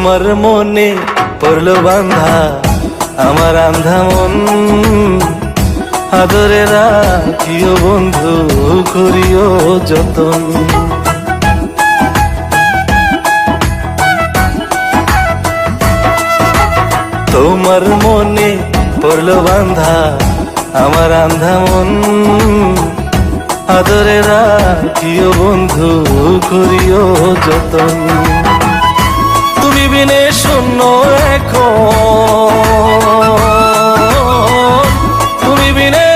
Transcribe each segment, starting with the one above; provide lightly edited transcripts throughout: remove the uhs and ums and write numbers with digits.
তোমার মনে পড়লো বান্ধা আমার আন্ধা মন, আদরে রাখিও বন্ধু করিও যতন। তোমার মনে পড়লো বান্ধা আমার আন্ধা মন, আদরে রাখিও বন্ধু করিও যতন। তুমি বিনে শূন্য এখন, তুমি বিনে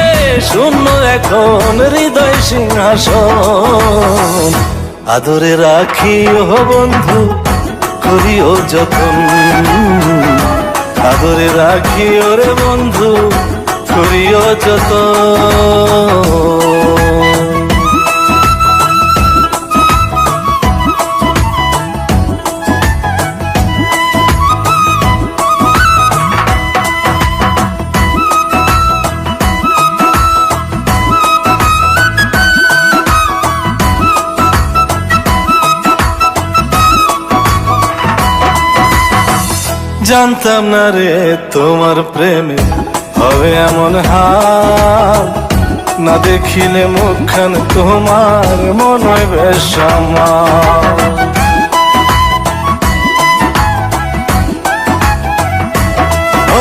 শূন্য এখন হৃদয় সিংহাসন, আদরে রাখিও বন্ধু করিও যতন, আদরে রাখিও রে বন্ধু করিও যতন। জানতাম না রে তোমার প্রেমে হবে এমন হাল, না দেখিলে মুখখান তোমার মনে হয় বেশ আমার।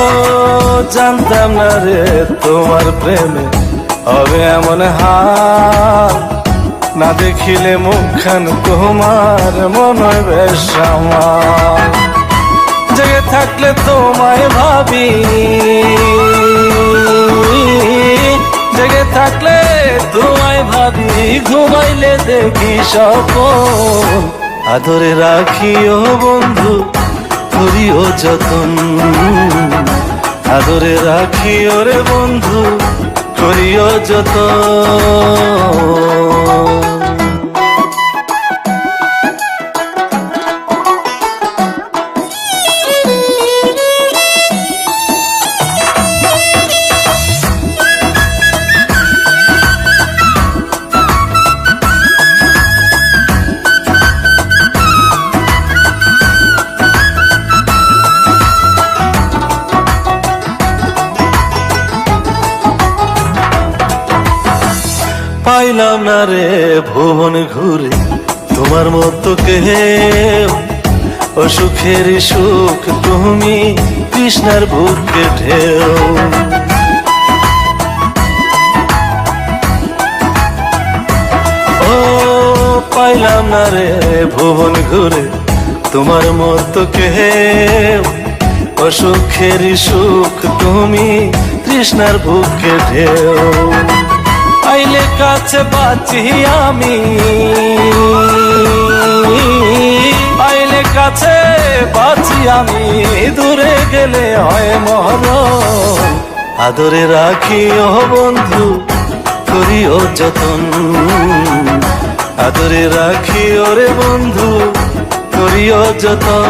ও জানতাম না রে তোমার প্রেমে হবে এমন হাল, না দেখিলে মুখখান তোমার মনে হয় বেশ আমার। জেগে থাকলে তোমায় ভাবি, জেগে থাকলে তোমায় ভাবি, ঘুমাইলে দেখি স্বপ্ন, আদরে রাখিও বন্ধু করিও যতন, আদরে রাখিও রে বন্ধু করিও যতন। পাইলাম না রে ভুবন ঘুরে তোমার মতো কেউ, ও সুখের সুখ তুমি কৃষ্ণার বুকে ঢেউ। ও পাইলাম না রে ভুবন ঘুরে তোমার মতো কেউ, ও সুখের সুখ তুমি কৃষ্ণার বুকে ঢেউ। আইলে কাছে বাঁচি আমি, আইলে কাছে বাঁচি আমি, দূরে গেলে হয় মরণ, আদরে রাখিও বন্ধু করিও যতন, আদরে রাখিও রে বন্ধু করিও যতন।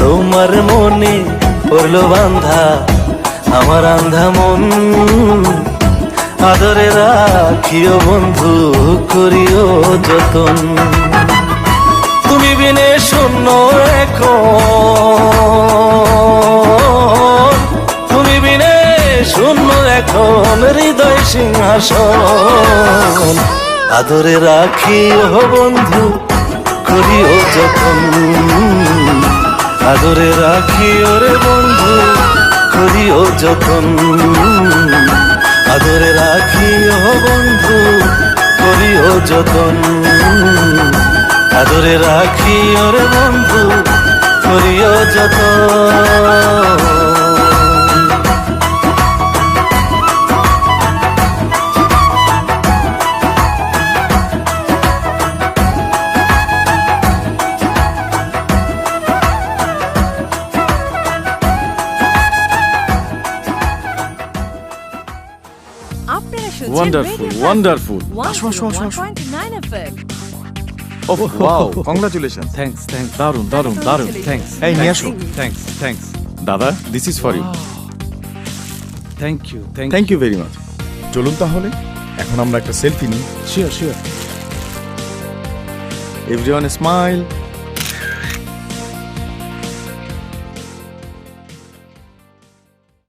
তোমার মনে পড়লো বান্ধা আমার আন্ধা মন, আদরে রাখিও বন্ধু করিও যতন। তুমি বিনে শূন্য এখন, তুমি বিনে শূন্য এখন হৃদয় সিংহাসন, আদরে রাখিও বন্ধু করিও যতন, আদরে রাখিও রে বন্ধু করিও যতন, আদরে রাখিও বন্ধু করিও যতন, আদরে রাখিও রে বন্ধু করিও যতন। Wonderful, wonderful. আসো আসো আসো আসো। 101.9 FM. Oh wow, congratulations. Thanks, thanks. দারুন, দারুন, দারুন. Thanks. এই নিয়ে আসো। Thanks, thanks. দাদা, this is for you. Thank you, thank you very much. চলুন তাহলে এখন আমরা একটা সেলফি নিই। Sure, sure. Everyone smile.